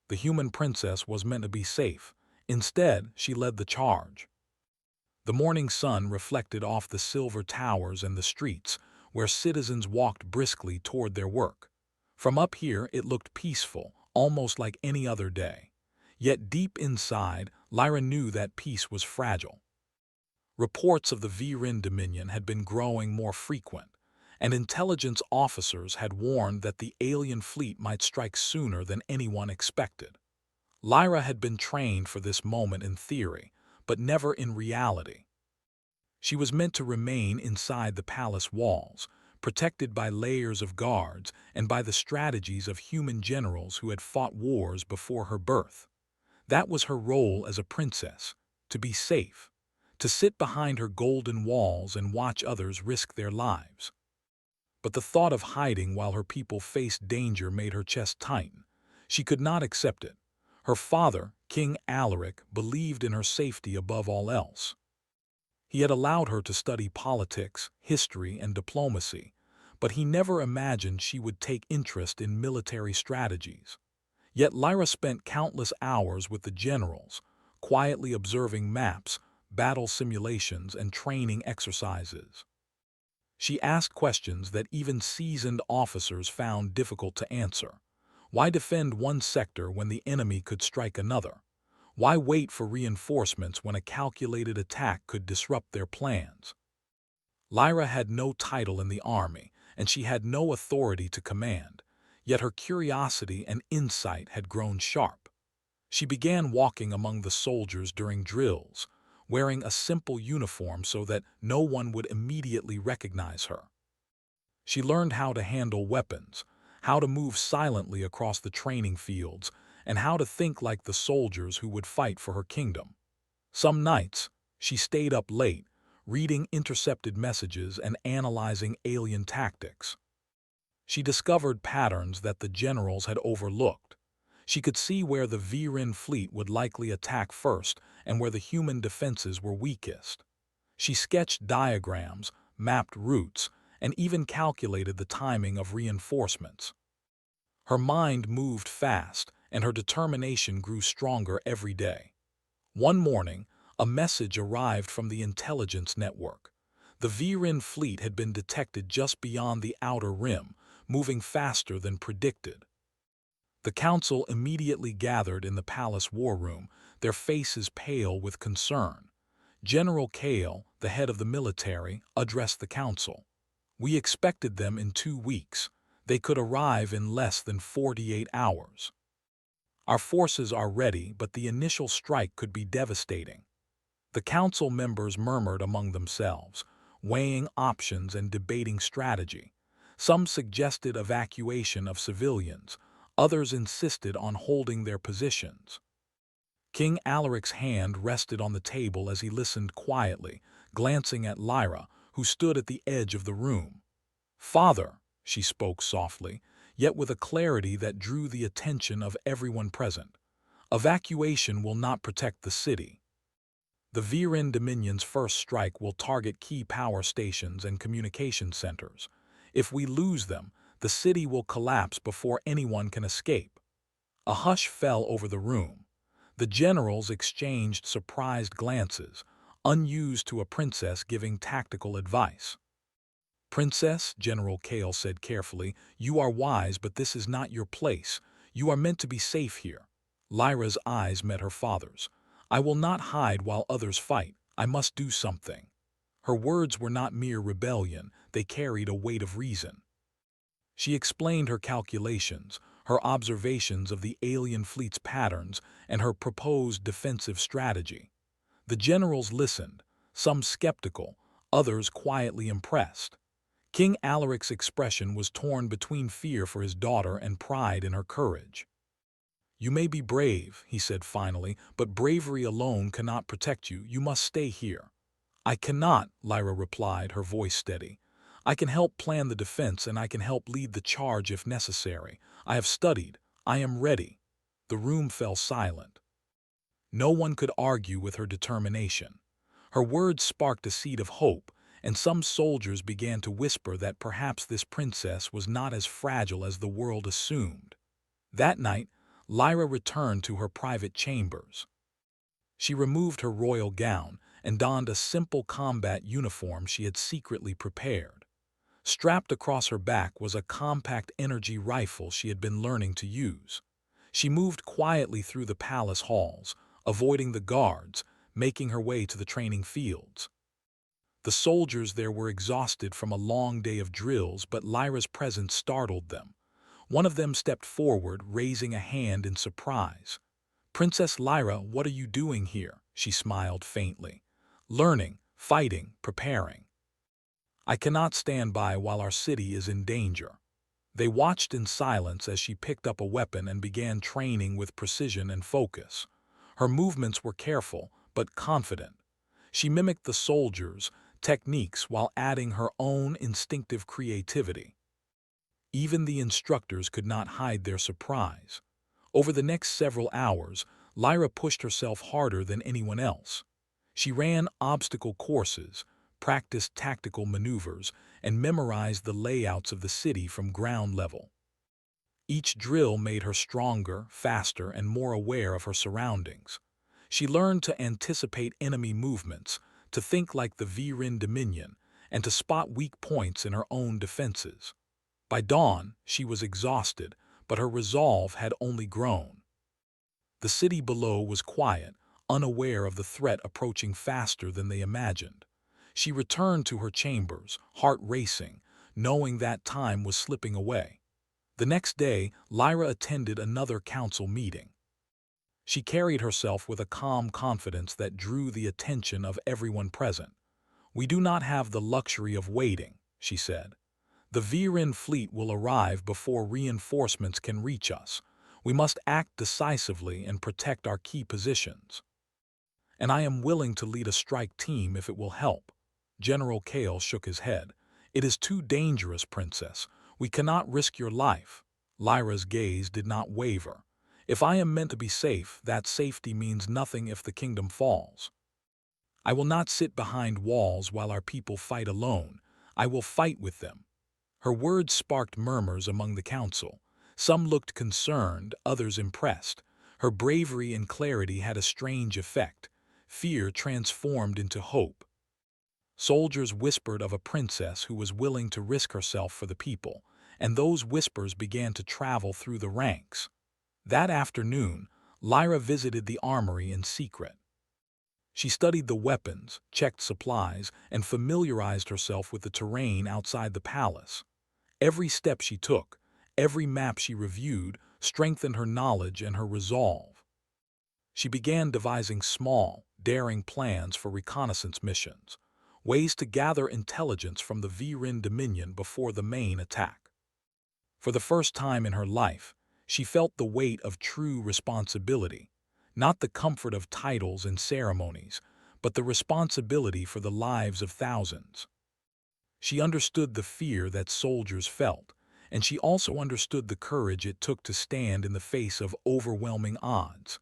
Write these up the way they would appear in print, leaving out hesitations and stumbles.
The human princess was meant to be safe. Instead, she led the charge. The morning sun reflected off the silver towers and the streets, where citizens walked briskly toward their work. From up here it looked peaceful, almost like any other day. Yet deep inside, Lyra knew that peace was fragile. Reports of the Viren Dominion had been growing more frequent, and intelligence officers had warned that the alien fleet might strike sooner than anyone expected. Lyra had been trained for this moment in theory, but never in reality. She was meant to remain inside the palace walls, protected by layers of guards and by the strategies of human generals who had fought wars before her birth. That was her role as a princess, to be safe, to sit behind her golden walls and watch others risk their lives. But the thought of hiding while her people faced danger made her chest tighten. She could not accept it. Her father, King Alaric, believed in her safety above all else. He had allowed her to study politics, history, and diplomacy, but he never imagined she would take interest in military strategies. Yet Lyra spent countless hours with the generals, quietly observing maps, battle simulations, and training exercises. She asked questions that even seasoned officers found difficult to answer. Why defend one sector when the enemy could strike another? Why wait for reinforcements when a calculated attack could disrupt their plans? Lyra had no title in the army, and she had no authority to command, yet her curiosity and insight had grown sharp. She began walking among the soldiers during drills, wearing a simple uniform so that no one would immediately recognize her. She learned how to handle weapons, how to move silently across the training fields, and how to think like the soldiers who would fight for her kingdom. Some nights, she stayed up late, reading intercepted messages and analyzing alien tactics. She discovered patterns that the generals had overlooked. She could see where the Viren fleet would likely attack first and where the human defenses were weakest. She sketched diagrams, mapped routes, and even calculated the timing of reinforcements. Her mind moved fast, and her determination grew stronger every day. One morning, a message arrived from the intelligence network. The Viren fleet had been detected just beyond the outer rim, moving faster than predicted. The council immediately gathered in the palace war room, their faces pale with concern. General Kale, the head of the military, addressed the council. "We expected them in 2 weeks. They could arrive in less than 48 hours. Our forces are ready, but the initial strike could be devastating." The council members murmured among themselves, weighing options and debating strategy. Some suggested evacuation of civilians. Others insisted on holding their positions. King Alaric's hand rested on the table as he listened quietly, glancing at Lyra, who stood at the edge of the room. "Father," she spoke softly, yet with a clarity that drew the attention of everyone present, "evacuation will not protect the city. The Viren Dominion's first strike will target key power stations and communication centers. If we lose them, the city will collapse before anyone can escape." A hush fell over the room. The generals exchanged surprised glances, unused to a princess giving tactical advice. "Princess," General Kale said carefully, "you are wise, but this is not your place. You are meant to be safe here." Lyra's eyes met her father's. "I will not hide while others fight. I must do something." Her words were not mere rebellion, they carried a weight of reason. She explained her calculations, her observations of the alien fleet's patterns, and her proposed defensive strategy. The generals listened, some skeptical, others quietly impressed. King Alaric's expression was torn between fear for his daughter and pride in her courage. "You may be brave," he said finally, "but bravery alone cannot protect you. You must stay here." "I cannot," Lyra replied, her voice steady. "I can help plan the defense and I can help lead the charge if necessary. I have studied. I am ready." The room fell silent. No one could argue with her determination. Her words sparked a seed of hope, and some soldiers began to whisper that perhaps this princess was not as fragile as the world assumed. That night, Lyra returned to her private chambers. She removed her royal gown and donned a simple combat uniform she had secretly prepared. Strapped across her back was a compact energy rifle she had been learning to use. She moved quietly through the palace halls, avoiding the guards, making her way to the training fields. The soldiers there were exhausted from a long day of drills, but Lyra's presence startled them. One of them stepped forward, raising a hand in surprise. "Princess Lyra, what are you doing here?" she smiled faintly. "Learning, fighting, preparing. I cannot stand by while our city is in danger." They watched in silence as she picked up a weapon and began training with precision and focus. Her movements were careful, but confident. She mimicked the soldiers' techniques while adding her own instinctive creativity. Even the instructors could not hide their surprise. Over the next several hours, Lyra pushed herself harder than anyone else. She ran obstacle courses, practiced tactical maneuvers, and memorized the layouts of the city from ground level. Each drill made her stronger, faster, and more aware of her surroundings. She learned to anticipate enemy movements, to think like the Viren Dominion, and to spot weak points in her own defenses. By dawn, she was exhausted, but her resolve had only grown. The city below was quiet, unaware of the threat approaching faster than they imagined. She returned to her chambers, heart racing, knowing that time was slipping away. The next day, Lyra attended another council meeting. She carried herself with a calm confidence that drew the attention of everyone present. "We do not have the luxury of waiting," she said. "The Viren fleet will arrive before reinforcements can reach us. We must act decisively and protect our key positions. And I am willing to lead a strike team if it will help." General Kale shook his head. "It is too dangerous, Princess. We cannot risk your life." Lyra's gaze did not waver. "If I am meant to be safe, that safety means nothing if the kingdom falls. I will not sit behind walls while our people fight alone. I will fight with them." Her words sparked murmurs among the council. Some looked concerned, others impressed. Her bravery and clarity had a strange effect. Fear transformed into hope. Soldiers whispered of a princess who was willing to risk herself for the people, and those whispers began to travel through the ranks. That afternoon, Lyra visited the armory in secret. She studied the weapons, checked supplies, and familiarized herself with the terrain outside the palace. Every step she took, every map she reviewed, strengthened her knowledge and her resolve. She began devising small, daring plans for reconnaissance missions, ways to gather intelligence from the Viren Dominion before the main attack. For the first time in her life, she felt the weight of true responsibility, not the comfort of titles and ceremonies, but the responsibility for the lives of thousands. She understood the fear that soldiers felt, and she also understood the courage it took to stand in the face of overwhelming odds.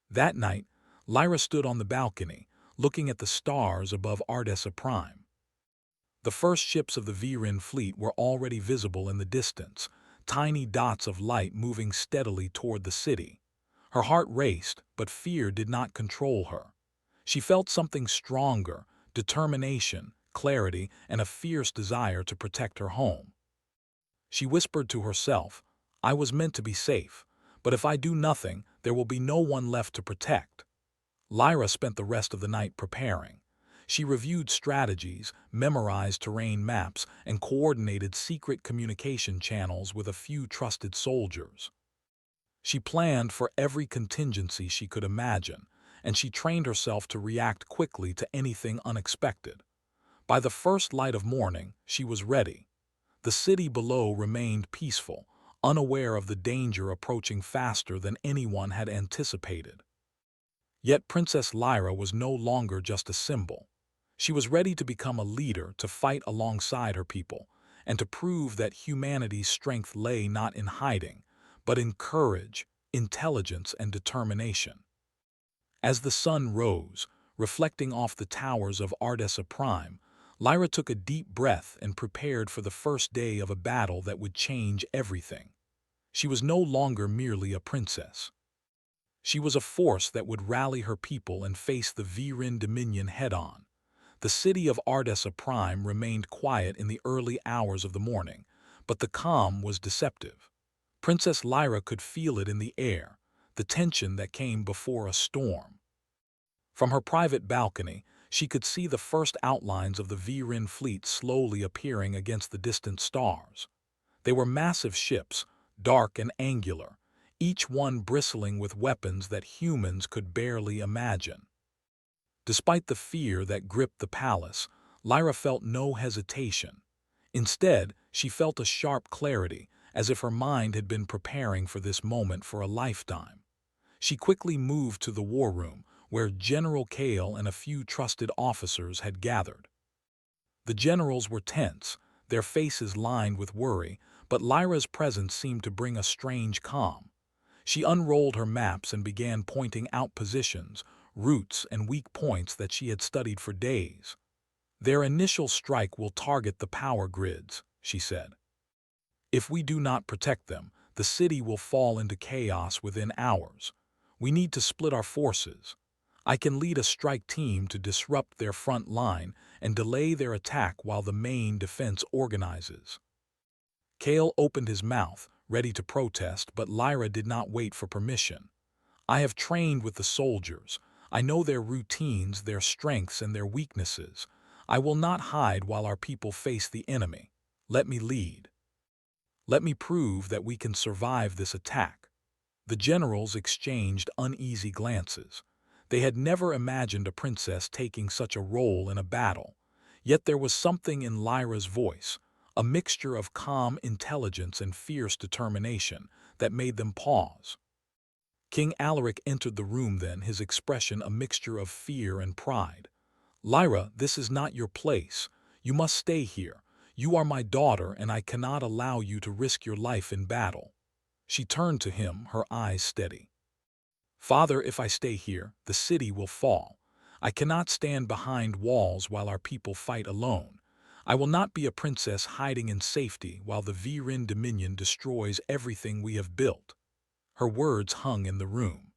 That night, Lyra stood on the balcony, looking at the stars above Ardessa Prime. The first ships of the Viren fleet were already visible in the distance, tiny dots of light moving steadily toward the city. Her heart raced, but fear did not control her. She felt something stronger: determination, clarity, and a fierce desire to protect her home. She whispered to herself, "I was meant to be safe, but if I do nothing, there will be no one left to protect." Lyra spent the rest of the night preparing. She reviewed strategies, memorized terrain maps, and coordinated secret communication channels with a few trusted soldiers. She planned for every contingency she could imagine, and she trained herself to react quickly to anything unexpected. By the first light of morning, she was ready. The city below remained peaceful, unaware of the danger approaching faster than anyone had anticipated. Yet Princess Lyra was no longer just a symbol. She was ready to become a leader, to fight alongside her people, and to prove that humanity's strength lay not in hiding, but in courage, intelligence, and determination. As the sun rose, reflecting off the towers of Ardessa Prime, Lyra took a deep breath and prepared for the first day of a battle that would change everything. She was no longer merely a princess. She was a force that would rally her people and face the Viren Dominion head-on. The city of Ardessa Prime remained quiet in the early hours of the morning, but the calm was deceptive. Princess Lyra could feel it in the air, the tension that came before a storm. From her private balcony, she could see the first outlines of the Viren fleet slowly appearing against the distant stars. They were massive ships, dark and angular, each one bristling with weapons that humans could barely imagine. Despite the fear that gripped the palace, Lyra felt no hesitation. Instead, she felt a sharp clarity, as if her mind had been preparing for this moment for a lifetime. She quickly moved to the war room, where General Kale and a few trusted officers had gathered. The generals were tense, their faces lined with worry, but Lyra's presence seemed to bring a strange calm. She unrolled her maps and began pointing out positions, routes, and weak points that she had studied for days. "Their initial strike will target the power grids," she said. "If we do not protect them, the city will fall into chaos within hours. We need to split our forces. I can lead a strike team to disrupt their front line and delay their attack while the main defense organizes." Kale opened his mouth, ready to protest, but Lyra did not wait for permission. "I have trained with the soldiers. I know their routines, their strengths, and their weaknesses. I will not hide while our people face the enemy. Let me lead. Let me prove that we can survive this attack." The generals exchanged uneasy glances. They had never imagined a princess taking such a role in a battle. Yet there was something in Lyra's voice, a mixture of calm intelligence and fierce determination, that made them pause. King Alaric entered the room then, his expression a mixture of fear and pride. "Lyra, this is not your place. You must stay here. You are my daughter, and I cannot allow you to risk your life in battle." She turned to him, her eyes steady. "Father, if I stay here, the city will fall. I cannot stand behind walls while our people fight alone. I will not be a princess hiding in safety while the Viren Dominion destroys everything we have built." Her words hung in the room.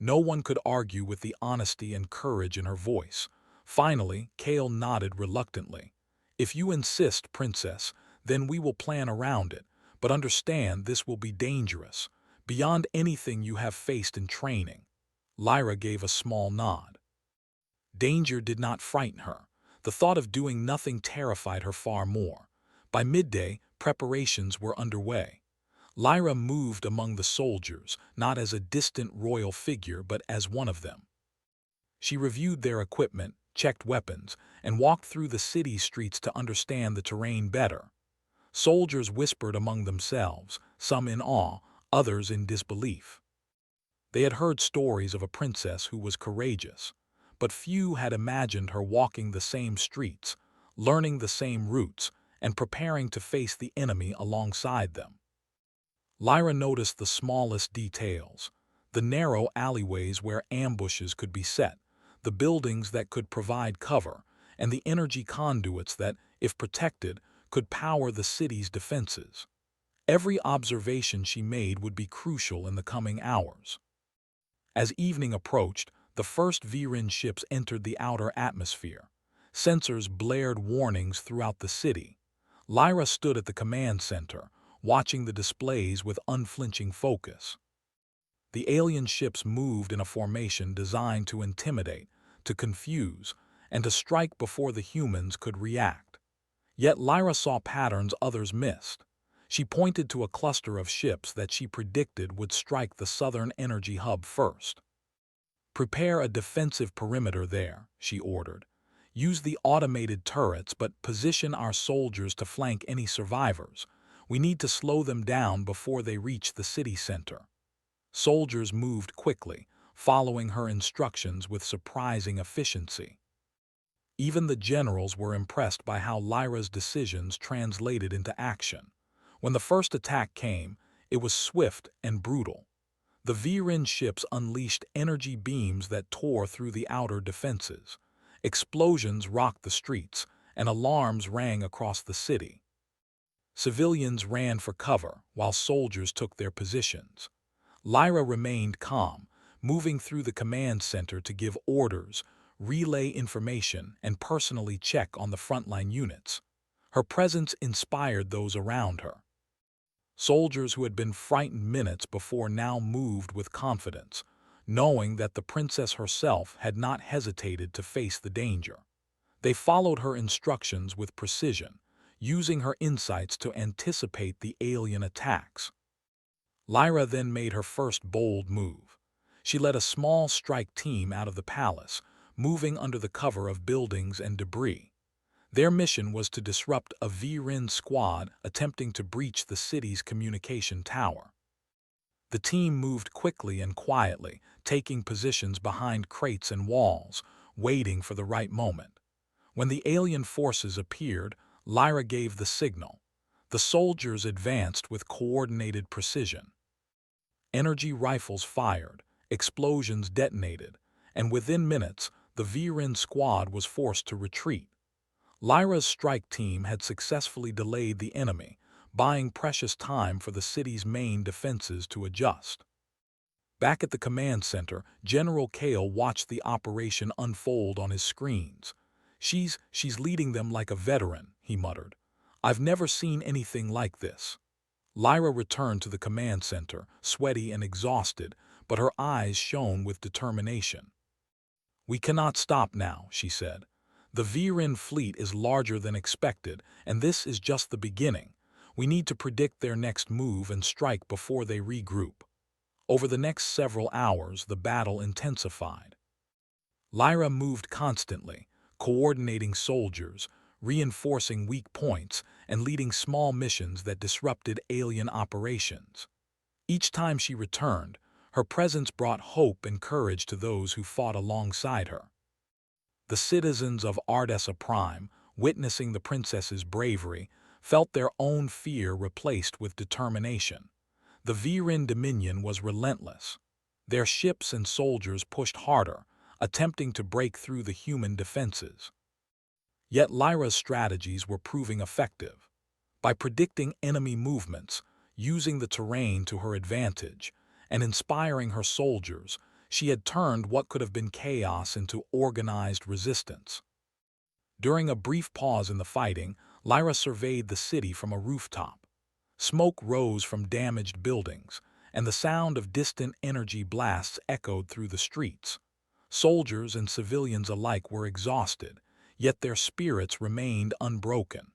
No one could argue with the honesty and courage in her voice. Finally, Kale nodded reluctantly. "If you insist, Princess, then we will plan around it, but understand this will be dangerous, beyond anything you have faced in training." Lyra gave a small nod. Danger did not frighten her. The thought of doing nothing terrified her far more. By midday, preparations were underway. Lyra moved among the soldiers, not as a distant royal figure but as one of them. She reviewed their equipment, checked weapons, and walked through the city streets to understand the terrain better. Soldiers whispered among themselves, some in awe, others in disbelief. They had heard stories of a princess who was courageous, but few had imagined her walking the same streets, learning the same routes, and preparing to face the enemy alongside them. Lyra noticed the smallest details: the narrow alleyways where ambushes could be set, the buildings that could provide cover, and the energy conduits that, if protected, could power the city's defenses. Every observation she made would be crucial in the coming hours. As evening approached, the first Viren ships entered the outer atmosphere. Sensors blared warnings throughout the city. Lyra stood at the command center, watching the displays with unflinching focus. The alien ships moved in a formation designed to intimidate, to confuse, and to strike before the humans could react. Yet Lyra saw patterns others missed. She pointed to a cluster of ships that she predicted would strike the southern energy hub first. "Prepare a defensive perimeter there," she ordered. "Use the automated turrets, but position our soldiers to flank any survivors. We need to slow them down before they reach the city center." Soldiers moved quickly, following her instructions with surprising efficiency. Even the generals were impressed by how Lyra's decisions translated into action. When the first attack came, it was swift and brutal. The Viren ships unleashed energy beams that tore through the outer defenses. Explosions rocked the streets, and alarms rang across the city. Civilians ran for cover, while soldiers took their positions. Lyra remained calm, moving through the command center to give orders, relay information, and personally check on the frontline units. Her presence inspired those around her. Soldiers who had been frightened minutes before now moved with confidence, knowing that the princess herself had not hesitated to face the danger. They followed her instructions with precision, using her insights to anticipate the alien attacks. Lyra then made her first bold move. She led a small strike team out of the palace, moving under the cover of buildings and debris. Their mission was to disrupt a V-Rin squad attempting to breach the city's communication tower. The team moved quickly and quietly, taking positions behind crates and walls, waiting for the right moment. When the alien forces appeared, Lyra gave the signal. The soldiers advanced with coordinated precision. Energy rifles fired, explosions detonated, and within minutes, the V-Rin squad was forced to retreat. Lyra's strike team had successfully delayed the enemy, buying precious time for the city's main defenses to adjust. Back at the command center, General Kale watched the operation unfold on his screens. She's leading them like a veteran," he muttered. "I've never seen anything like this." Lyra returned to the command center, sweaty and exhausted, but her eyes shone with determination. "We cannot stop now," she said. "The V-Rin fleet is larger than expected, and this is just the beginning. We need to predict their next move and strike before they regroup." Over the next several hours, the battle intensified. Lyra moved constantly, coordinating soldiers, reinforcing weak points, and leading small missions that disrupted alien operations. Each time she returned, her presence brought hope and courage to those who fought alongside her. The citizens of Ardessa Prime, witnessing the princess's bravery, felt their own fear replaced with determination. The V-Rin Dominion was relentless. Their ships and soldiers pushed harder, attempting to break through the human defenses. Yet Lyra's strategies were proving effective. By predicting enemy movements, using the terrain to her advantage, and inspiring her soldiers, she had turned what could have been chaos into organized resistance. During a brief pause in the fighting, Lyra surveyed the city from a rooftop. Smoke rose from damaged buildings, and the sound of distant energy blasts echoed through the streets. Soldiers and civilians alike were exhausted, yet their spirits remained unbroken.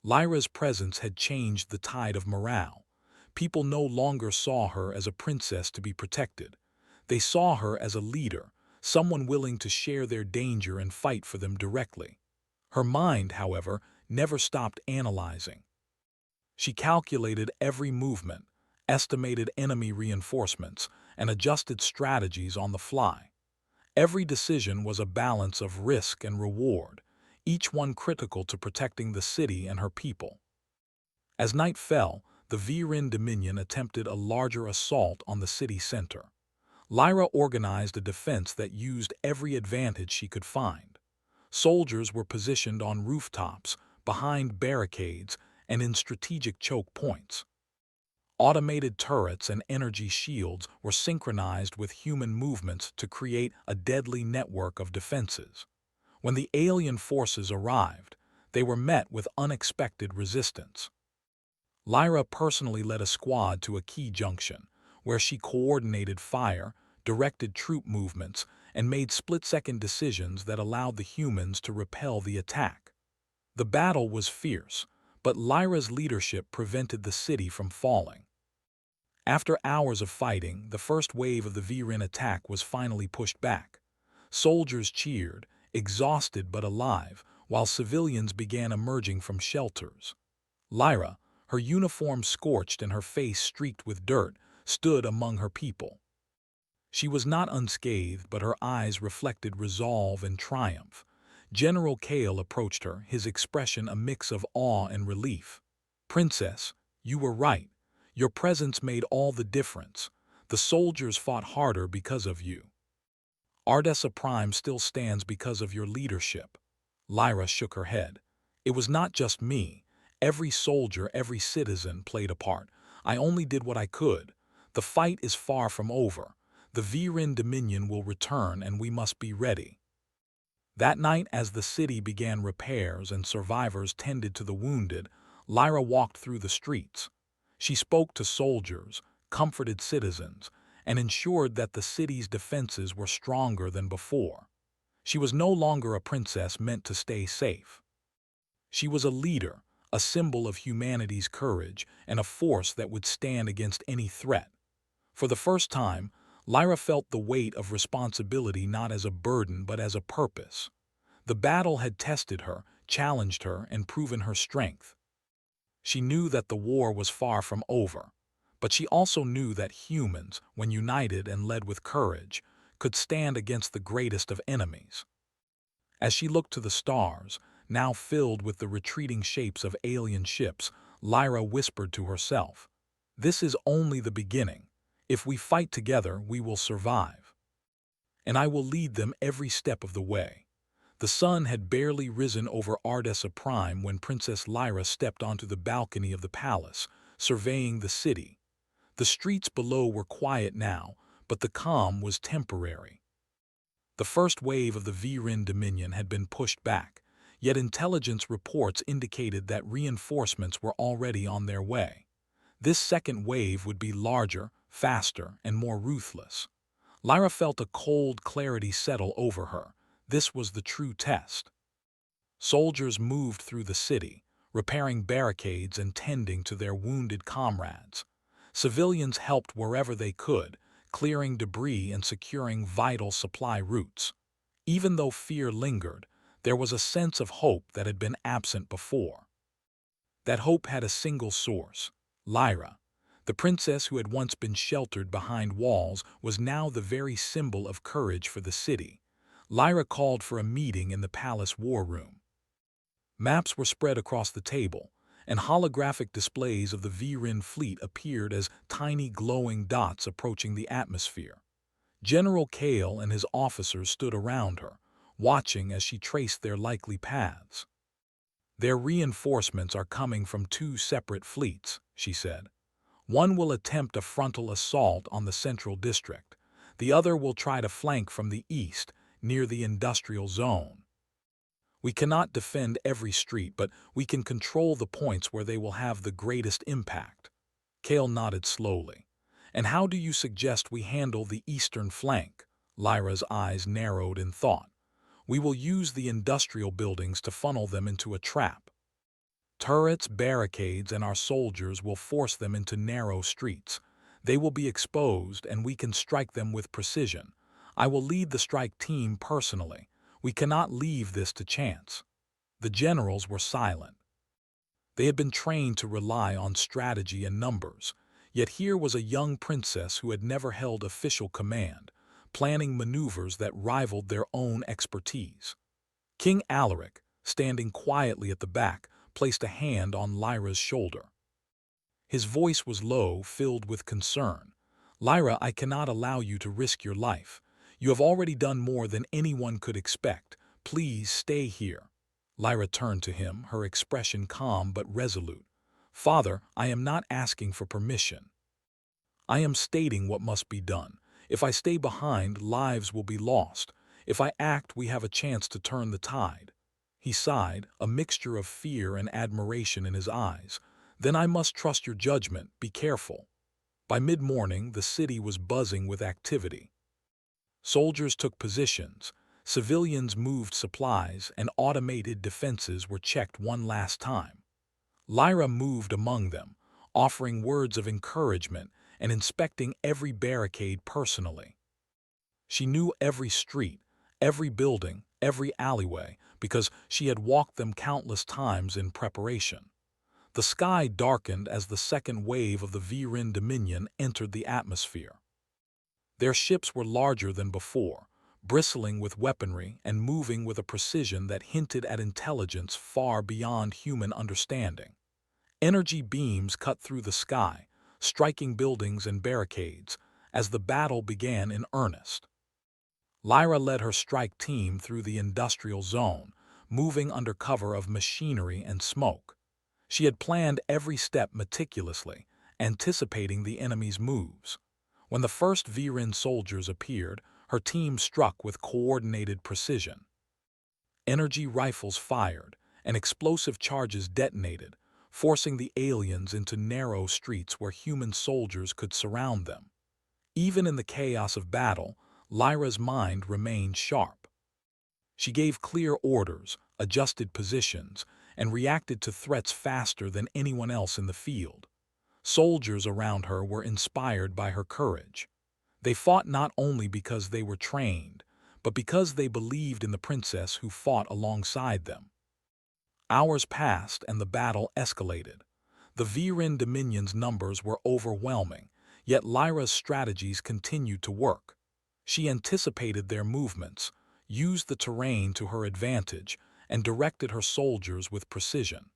Lyra's presence had changed the tide of morale. People no longer saw her as a princess to be protected. They saw her as a leader, someone willing to share their danger and fight for them directly. Her mind, however, never stopped analyzing. She calculated every movement, estimated enemy reinforcements, and adjusted strategies on the fly. Every decision was a balance of risk and reward, each one critical to protecting the city and her people. As night fell, the V-Rin Dominion attempted a larger assault on the city center. Lyra organized a defense that used every advantage she could find. Soldiers were positioned on rooftops, behind barricades, and in strategic choke points. Automated turrets and energy shields were synchronized with human movements to create a deadly network of defenses. When the alien forces arrived, they were met with unexpected resistance. Lyra personally led a squad to a key junction, where she coordinated fire, directed troop movements, and made split-second decisions that allowed the humans to repel the attack. The battle was fierce, but Lyra's leadership prevented the city from falling. After hours of fighting, the first wave of the V-Rin attack was finally pushed back. Soldiers cheered, exhausted but alive, while civilians began emerging from shelters. Lyra, her uniform scorched and her face streaked with dirt, stood among her people. She was not unscathed, but her eyes reflected resolve and triumph. General Kale approached her, his expression a mix of awe and relief. "Princess, you were right. Your presence made all the difference. The soldiers fought harder because of you. Ardessa Prime still stands because of your leadership." Lyra shook her head. "It was not just me. Every soldier, every citizen played a part. I only did what I could. The fight is far from over. The Viren Dominion will return and we must be ready. That night, as the city began repairs and survivors tended to the wounded, Lyra walked through the streets. She spoke to soldiers, comforted citizens, and ensured that the city's defenses were stronger than before. She was no longer a princess meant to stay safe. She was a leader, a symbol of humanity's courage, and a force that would stand against any threat. For the first time, Lyra felt the weight of responsibility not as a burden but as a purpose. The battle had tested her, challenged her, and proven her strength. She knew that the war was far from over, but she also knew that humans, when united and led with courage, could stand against the greatest of enemies. As she looked to the stars, now filled with the retreating shapes of alien ships, Lyra whispered to herself, "This is only the beginning. If we fight together, we will survive. And I will lead them every step of the way." The sun had barely risen over Ardessa Prime when Princess Lyra stepped onto the balcony of the palace, surveying the city. The streets below were quiet now, but the calm was temporary. The first wave of the Viren Dominion had been pushed back, yet intelligence reports indicated that reinforcements were already on their way. This second wave would be larger, faster, and more ruthless. Lyra felt a cold clarity settle over her. This was the true test. Soldiers moved through the city, repairing barricades and tending to their wounded comrades. Civilians helped wherever they could, clearing debris and securing vital supply routes. Even though fear lingered, there was a sense of hope that had been absent before. That hope had a single source: Lyra. The princess who had once been sheltered behind walls was now the very symbol of courage for the city. Lyra called for a meeting in the palace war room. Maps were spread across the table, and holographic displays of the Viren fleet appeared as tiny glowing dots approaching the atmosphere. General Kale and his officers stood around her, watching as she traced their likely paths. "Their reinforcements are coming from two separate fleets," she said. "One will attempt a frontal assault on the central district. The other will try to flank from the east, near the industrial zone. We cannot defend every street, but we can control the points where they will have the greatest impact." Kale nodded slowly. "And how do you suggest we handle the eastern flank?" Lyra's eyes narrowed in thought. "We will use the industrial buildings to funnel them into a trap. Turrets, barricades, and our soldiers will force them into narrow streets. They will be exposed, and we can strike them with precision. I will lead the strike team personally. We cannot leave this to chance." The generals were silent. They had been trained to rely on strategy and numbers, yet here was a young princess who had never held official command, planning maneuvers that rivaled their own expertise. King Alaric, standing quietly at the back, placed a hand on Lyra's shoulder. His voice was low, filled with concern. "Lyra, I cannot allow you to risk your life. You have already done more than anyone could expect. Please stay here." Lyra turned to him, her expression calm but resolute. "Father, I am not asking for permission. I am stating what must be done. If I stay behind, lives will be lost. If I act, we have a chance to turn the tide." He sighed, a mixture of fear and admiration in his eyes. "Then I must trust your judgment. Be careful." By mid-morning, the city was buzzing with activity. Soldiers took positions, civilians moved supplies, and automated defenses were checked one last time. Lyra moved among them, offering words of encouragement and inspecting every barricade personally. She knew every street, every building, every alleyway, because she had walked them countless times in preparation. The sky darkened as the second wave of the Viren Dominion entered the atmosphere. Their ships were larger than before, bristling with weaponry and moving with a precision that hinted at intelligence far beyond human understanding. Energy beams cut through the sky, striking buildings and barricades, as the battle began in earnest. Lyra led her strike team through the industrial zone, moving under cover of machinery and smoke. She had planned every step meticulously, anticipating the enemy's moves. When the first Viren soldiers appeared, her team struck with coordinated precision. Energy rifles fired, and explosive charges detonated, forcing the aliens into narrow streets where human soldiers could surround them. Even in the chaos of battle, Lyra's mind remained sharp. She gave clear orders, adjusted positions, and reacted to threats faster than anyone else in the field. Soldiers around her were inspired by her courage. They fought not only because they were trained, but because they believed in the princess who fought alongside them. Hours passed and the battle escalated. The Viren Dominion's numbers were overwhelming, yet Lyra's strategies continued to work. She anticipated their movements, used the terrain to her advantage, and directed her soldiers with precision.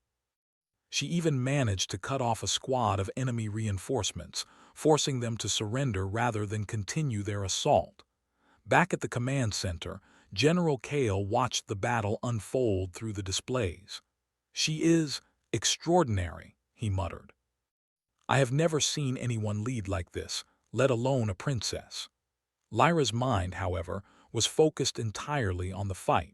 She even managed to cut off a squad of enemy reinforcements, forcing them to surrender rather than continue their assault. Back at the command center, General Kale watched the battle unfold through the displays. "She is extraordinary," he muttered. "I have never seen anyone lead like this, let alone a princess." Lyra's mind, however, was focused entirely on the fight.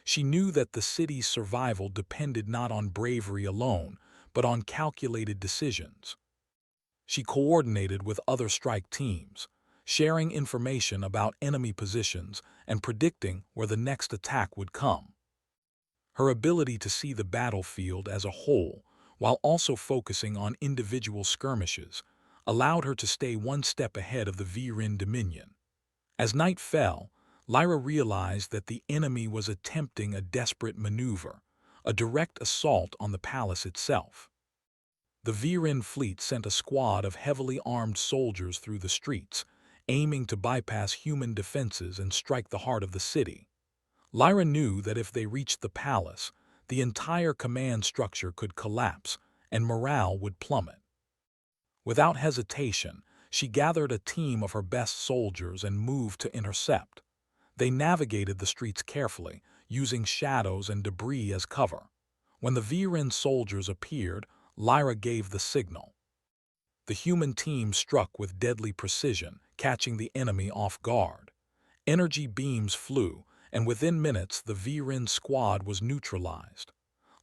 She knew that the city's survival depended not on bravery alone, but on calculated decisions. She coordinated with other strike teams, sharing information about enemy positions and predicting where the next attack would come. Her ability to see the battlefield as a whole, while also focusing on individual skirmishes, allowed her to stay one step ahead of the Viren Dominion. As night fell, Lyra realized that the enemy was attempting a desperate maneuver, a direct assault on the palace itself. The Viren fleet sent a squad of heavily armed soldiers through the streets, aiming to bypass human defenses and strike the heart of the city. Lyra knew that if they reached the palace, the entire command structure could collapse and morale would plummet. Without hesitation, she gathered a team of her best soldiers and moved to intercept. They navigated the streets carefully, using shadows and debris as cover. When the Viren soldiers appeared, Lyra gave the signal. The human team struck with deadly precision, catching the enemy off guard. Energy beams flew, and within minutes the Viren squad was neutralized.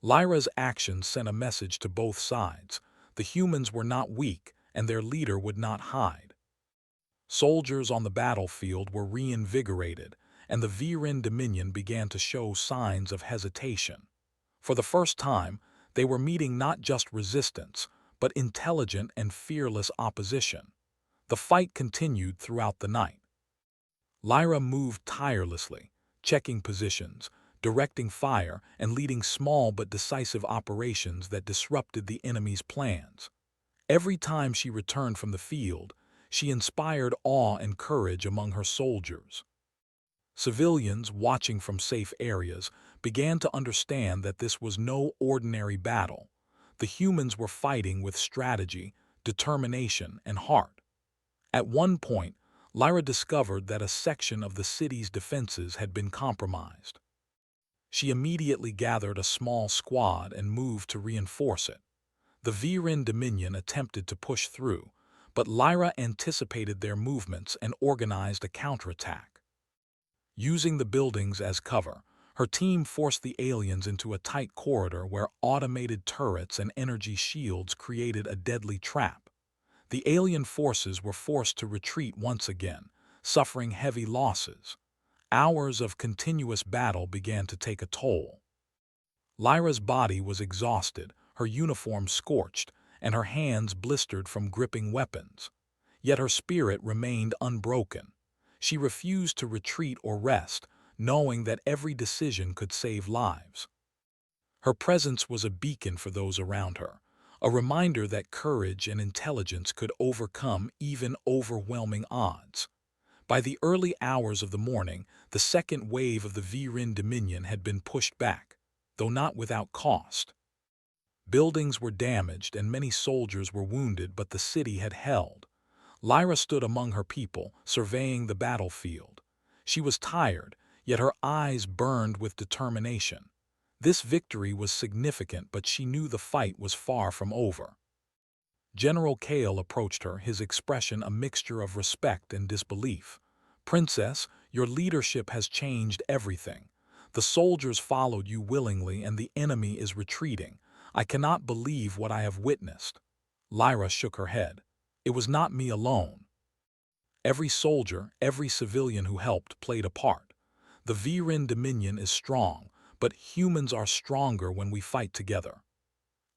Lyra's actions sent a message to both sides. The humans were not weak, and their leader would not hide. Soldiers on the battlefield were reinvigorated, and the Viren Dominion began to show signs of hesitation. For the first time, they were meeting not just resistance, but intelligent and fearless opposition. The fight continued throughout the night. Lyra moved tirelessly, checking positions, directing fire, and leading small but decisive operations that disrupted the enemy's plans. Every time she returned from the field, she inspired awe and courage among her soldiers. Civilians, watching from safe areas, began to understand that this was no ordinary battle. The humans were fighting with strategy, determination, and heart. At one point, Lyra discovered that a section of the city's defenses had been compromised. She immediately gathered a small squad and moved to reinforce it. The Viren Dominion attempted to push through, but Lyra anticipated their movements and organized a counterattack. Using the buildings as cover, her team forced the aliens into a tight corridor where automated turrets and energy shields created a deadly trap. The alien forces were forced to retreat once again, suffering heavy losses. Hours of continuous battle began to take a toll. Lyra's body was exhausted, her uniform scorched, and her hands blistered from gripping weapons. Yet her spirit remained unbroken. She refused to retreat or rest, knowing that every decision could save lives. Her presence was a beacon for those around her, a reminder that courage and intelligence could overcome even overwhelming odds. By the early hours of the morning, the second wave of the Viren Dominion had been pushed back, though not without cost. Buildings were damaged and many soldiers were wounded, but the city had held. Lyra stood among her people, surveying the battlefield. She was tired, yet her eyes burned with determination. This victory was significant, but she knew the fight was far from over. General Kale approached her, his expression a mixture of respect and disbelief. "Princess, your leadership has changed everything. The soldiers followed you willingly and the enemy is retreating. I cannot believe what I have witnessed." Lyra shook her head. "It was not me alone. Every soldier, every civilian who helped played a part. The Viren Dominion is strong, but humans are stronger when we fight together."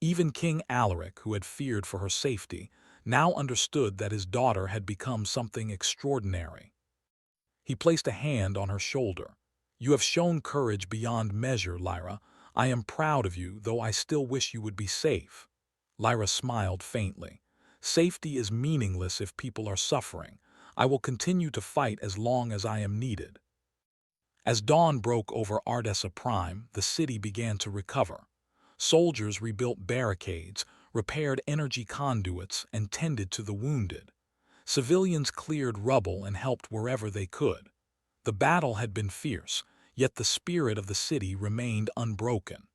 Even King Alaric, who had feared for her safety, now understood that his daughter had become something extraordinary. He placed a hand on her shoulder. "You have shown courage beyond measure, Lyra. I am proud of you, though I still wish you would be safe." Lyra smiled faintly. "Safety is meaningless if people are suffering. I will continue to fight as long as I am needed." As dawn broke over Ardessa Prime, the city began to recover. Soldiers rebuilt barricades, repaired energy conduits, and tended to the wounded. Civilians cleared rubble and helped wherever they could. The battle had been fierce, yet the spirit of the city remained unbroken.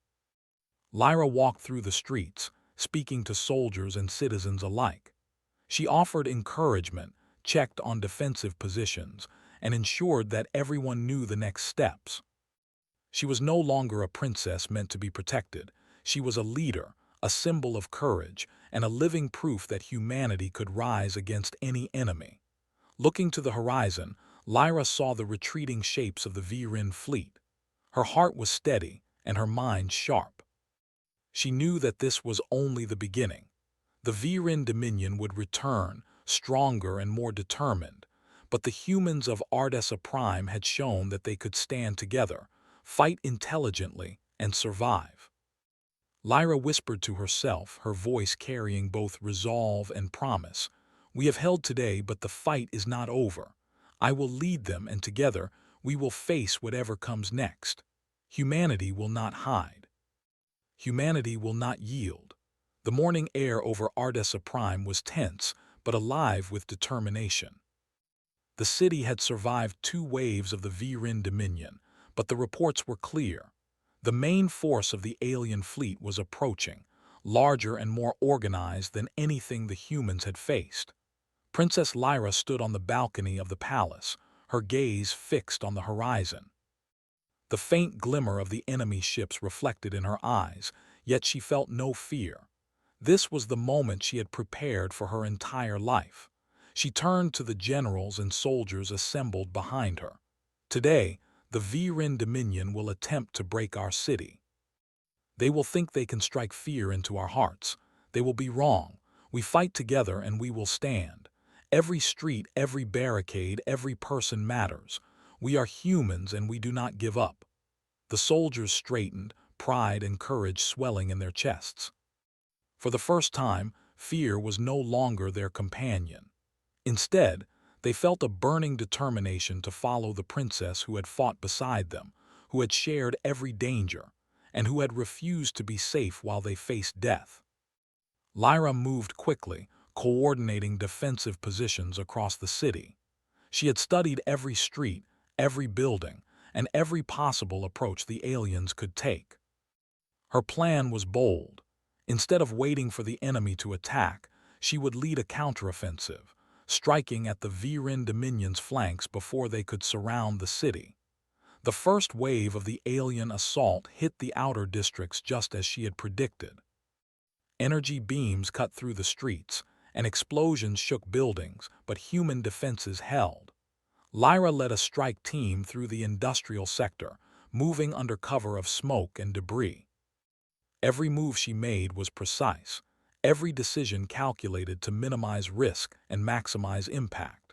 Lyra walked through the streets, speaking to soldiers and citizens alike. She offered encouragement, checked on defensive positions, and ensured that everyone knew the next steps. She was no longer a princess meant to be protected. She was a leader, a symbol of courage, and a living proof that humanity could rise against any enemy. Looking to the horizon, Lyra saw the retreating shapes of the Viren fleet. Her heart was steady and her mind sharp. She knew that this was only the beginning. The Viren Dominion would return, stronger and more determined, but the humans of Ardessa Prime had shown that they could stand together, fight intelligently, and survive. Lyra whispered to herself, her voice carrying both resolve and promise. "We have held today, but the fight is not over. I will lead them, and together we will face whatever comes next. Humanity will not hide. Humanity will not yield." The morning air over Ardessa Prime was tense, but alive with determination. The city had survived 2 waves of the Viren Dominion, but the reports were clear. The main force of the alien fleet was approaching, larger and more organized than anything the humans had faced. Princess Lyra stood on the balcony of the palace, her gaze fixed on the horizon. The faint glimmer of the enemy ships reflected in her eyes, yet she felt no fear. This was the moment she had prepared for her entire life. She turned to the generals and soldiers assembled behind her. "Today, the Viren Dominion will attempt to break our city. They will think they can strike fear into our hearts. They will be wrong. We fight together and we will stand. Every street, every barricade, every person matters. We are humans and we do not give up." The soldiers straightened, pride and courage swelling in their chests. For the first time, fear was no longer their companion. Instead, they felt a burning determination to follow the princess who had fought beside them, who had shared every danger, and who had refused to be safe while they faced death. Lyra moved quickly, coordinating defensive positions across the city. She had studied every street, every building, and every possible approach the aliens could take. Her plan was bold. Instead of waiting for the enemy to attack, she would lead a counteroffensive, striking at the Viren Dominion's flanks before they could surround the city. The first wave of the alien assault hit the outer districts just as she had predicted. Energy beams cut through the streets, and explosions shook buildings, but human defenses held. Lyra led a strike team through the industrial sector, moving under cover of smoke and debris. Every move she made was precise, every decision calculated to minimize risk and maximize impact.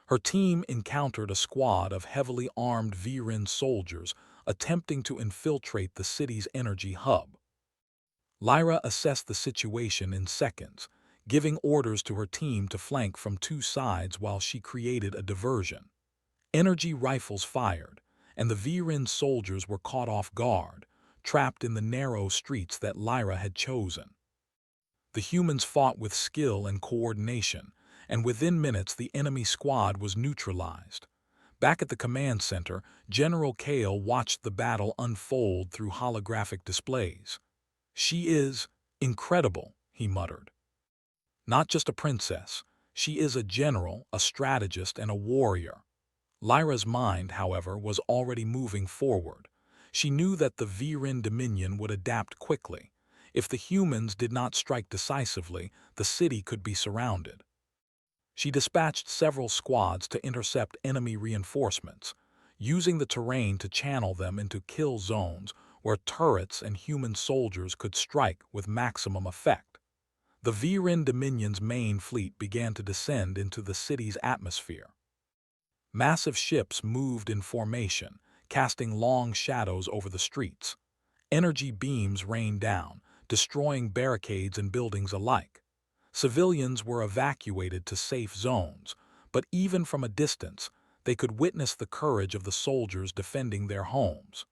Her team encountered a squad of heavily armed Viren soldiers attempting to infiltrate the city's energy hub. Lyra assessed the situation in seconds, giving orders to her team to flank from 2 sides while she created a diversion. Energy rifles fired, and the Viren soldiers were caught off guard, trapped in the narrow streets that Lyra had chosen. The humans fought with skill and coordination, and within minutes the enemy squad was neutralized. Back at the command center, General Kale watched the battle unfold through holographic displays. "She is incredible," he muttered. Not just a princess, she is a general, a strategist, and a warrior. Lyra's mind, however, was already moving forward. She knew that the Viren Dominion would adapt quickly. If the humans did not strike decisively, the city could be surrounded. She dispatched several squads to intercept enemy reinforcements, using the terrain to channel them into kill zones where turrets and human soldiers could strike with maximum effect. The Viren Dominion's main fleet began to descend into the city's atmosphere. Massive ships moved in formation, casting long shadows over the streets. Energy beams rained down, destroying barricades and buildings alike. Civilians were evacuated to safe zones, but even from a distance, they could witness the courage of the soldiers defending their homes.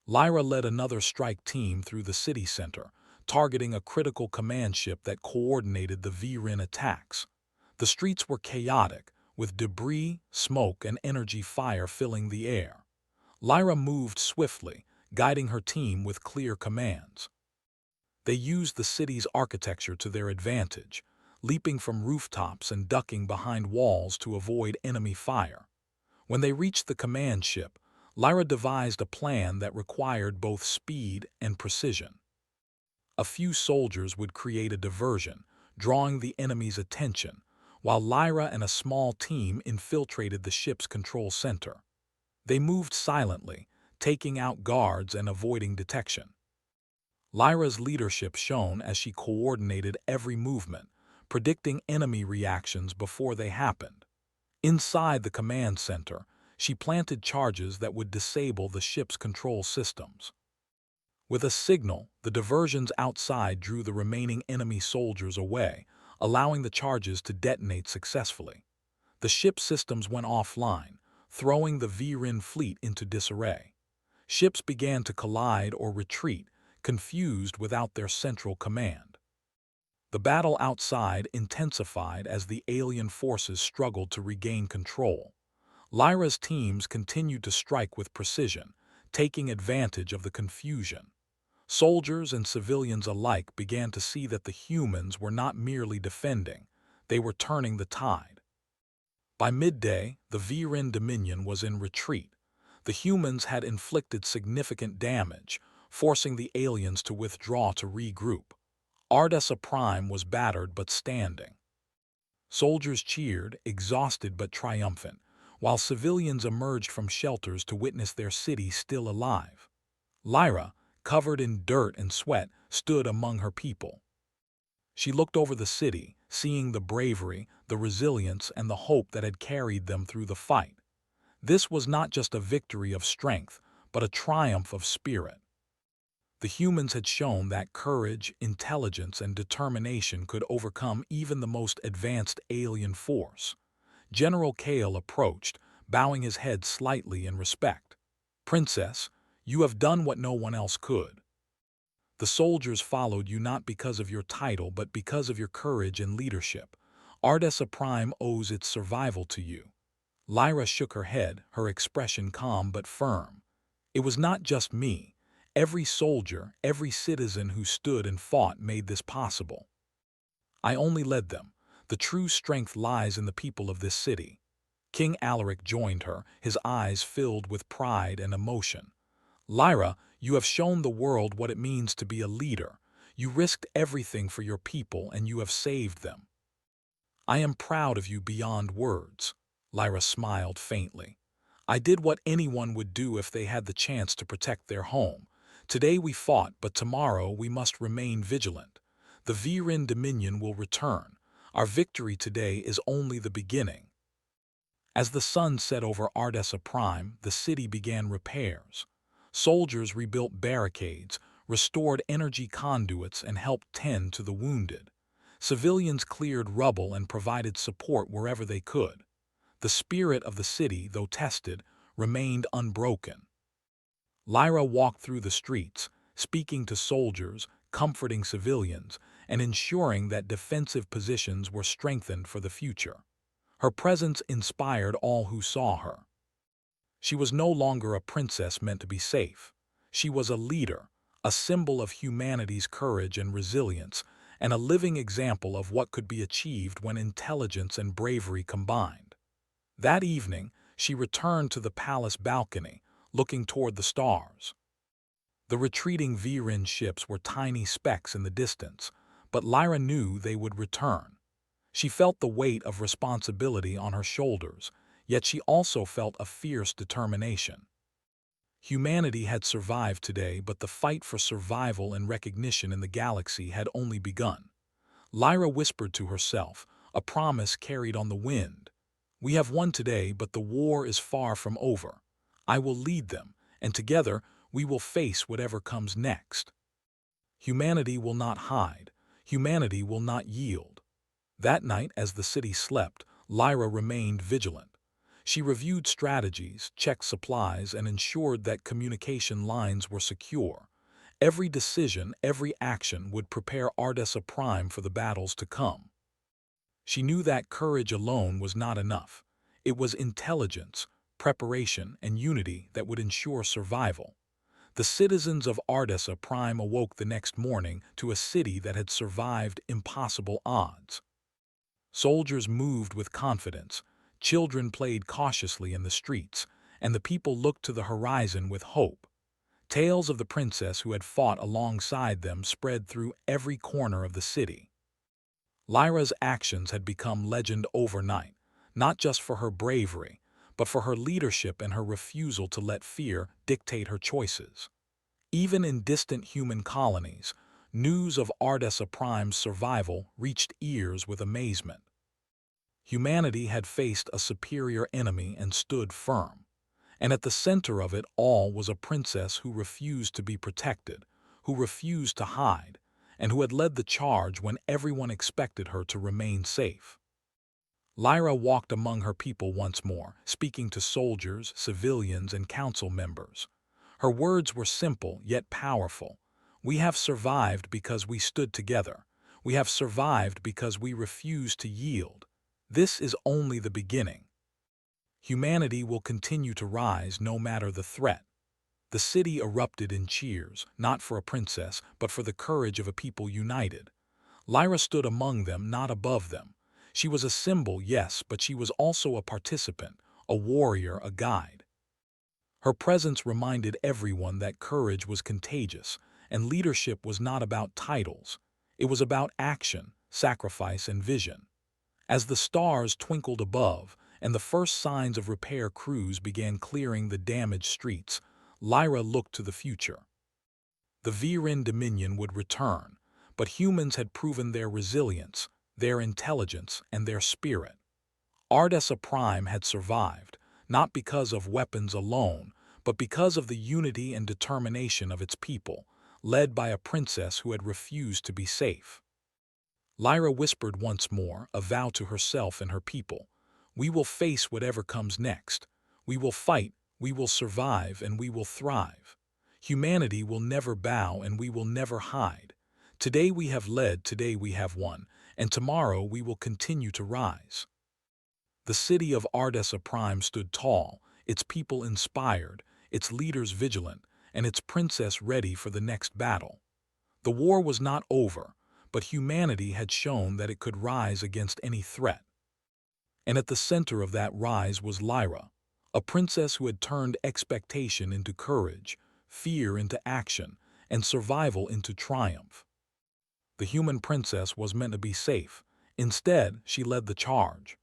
Lyra led another strike team through the city center, targeting a critical command ship that coordinated the Viren attacks. The streets were chaotic, with debris, smoke, and energy fire filling the air. Lyra moved swiftly, guiding her team with clear commands. They used the city's architecture to their advantage, leaping from rooftops and ducking behind walls to avoid enemy fire. When they reached the command ship, Lyra devised a plan that required both speed and precision. A few soldiers would create a diversion, drawing the enemy's attention, while Lyra and a small team infiltrated the ship's control center. They moved silently, taking out guards and avoiding detection. Lyra's leadership shone as she coordinated every movement, predicting enemy reactions before they happened. Inside the command center, she planted charges that would disable the ship's control systems. With a signal, the diversions outside drew the remaining enemy soldiers away, allowing the charges to detonate successfully. The ship's systems went offline, throwing the Viren fleet into disarray. Ships began to collide or retreat, confused without their central command. The battle outside intensified as the alien forces struggled to regain control. Lyra's teams continued to strike with precision, taking advantage of the confusion. Soldiers and civilians alike began to see that the humans were not merely defending, they were turning the tide. By midday, the Viren Dominion was in retreat. The humans had inflicted significant damage, forcing the aliens to withdraw to regroup. Ardessa Prime was battered but standing. Soldiers cheered, exhausted but triumphant, while civilians emerged from shelters to witness their city still alive. Lyra, covered in dirt and sweat, stood among her people. She looked over the city, seeing the bravery, the resilience, and the hope that had carried them through the fight. This was not just a victory of strength, but a triumph of spirit. The humans had shown that courage, intelligence, and determination could overcome even the most advanced alien force. General Kale approached, bowing his head slightly in respect. "Princess, you have done what no one else could. The soldiers followed you not because of your title but because of your courage and leadership. Ardessa Prime owes its survival to you." Lyra shook her head, her expression calm but firm. "It was not just me. Every soldier, every citizen who stood and fought made this possible. I only led them. The true strength lies in the people of this city." King Alaric joined her, his eyes filled with pride and emotion. "Lyra, you have shown the world what it means to be a leader. You risked everything for your people and you have saved them." "I am proud of you beyond words." Lyra smiled faintly. "I did what anyone would do if they had the chance to protect their home. Today we fought, but tomorrow we must remain vigilant. The Viren Dominion will return. Our victory today is only the beginning." As the sun set over Ardessa Prime, the city began repairs. Soldiers rebuilt barricades, restored energy conduits, and helped tend to the wounded. Civilians cleared rubble and provided support wherever they could. The spirit of the city, though tested, remained unbroken. Lyra walked through the streets, speaking to soldiers, comforting civilians, and ensuring that defensive positions were strengthened for the future. Her presence inspired all who saw her. She was no longer a princess meant to be safe. She was a leader, a symbol of humanity's courage and resilience, and a living example of what could be achieved when intelligence and bravery combined. That evening, she returned to the palace balcony, looking toward the stars. The retreating Viren ships were tiny specks in the distance, but Lyra knew they would return. She felt the weight of responsibility on her shoulders, yet she also felt a fierce determination. Humanity had survived today, but the fight for survival and recognition in the galaxy had only begun. Lyra whispered to herself, a promise carried on the wind. "We have won today, but the war is far from over. I will lead them, and together we will face whatever comes next. Humanity will not hide. Humanity will not yield." That night, as the city slept, Lyra remained vigilant. She reviewed strategies, checked supplies, and ensured that communication lines were secure. Every decision, every action would prepare Ardessa Prime for the battles to come. She knew that courage alone was not enough. It was intelligence, preparation, and unity that would ensure survival. The citizens of Ardessa Prime awoke the next morning to a city that had survived impossible odds. Soldiers moved with confidence, children played cautiously in the streets, and the people looked to the horizon with hope. Tales of the princess who had fought alongside them spread through every corner of the city. Lyra's actions had become legend overnight, not just for her bravery, but for her leadership and her refusal to let fear dictate her choices. Even in distant human colonies, news of Ardessa Prime's survival reached ears with amazement. Humanity had faced a superior enemy and stood firm. And at the center of it all was a princess who refused to be protected, who refused to hide, and who had led the charge when everyone expected her to remain safe. Lyra walked among her people once more, speaking to soldiers, civilians, and council members. Her words were simple yet powerful. "We have survived because we stood together. We have survived because we refused to yield. This is only the beginning. Humanity will continue to rise no matter the threat." The city erupted in cheers, not for a princess, but for the courage of a people united. Lyra stood among them, not above them. She was a symbol, yes, but she was also a participant, a warrior, a guide. Her presence reminded everyone that courage was contagious, and leadership was not about titles. It was about action, sacrifice, and vision. As the stars twinkled above, and the first signs of repair crews began clearing the damaged streets, Lyra looked to the future. The Viren Dominion would return, but humans had proven their resilience, their intelligence, and their spirit. Ardessa Prime had survived, not because of weapons alone, but because of the unity and determination of its people, led by a princess who had refused to be safe. Lyra whispered once more, a vow to herself and her people. "We will face whatever comes next. We will fight, we will survive, and we will thrive. Humanity will never bow and we will never hide. Today we have led, today we have won, and tomorrow we will continue to rise." The city of Ardessa Prime stood tall, its people inspired, its leaders vigilant, and its princess ready for the next battle. The war was not over, but humanity had shown that it could rise against any threat. And at the center of that rise was Lyra, a princess who had turned expectation into courage, fear into action, and survival into triumph. The human princess was meant to be safe. Instead, she led the charge.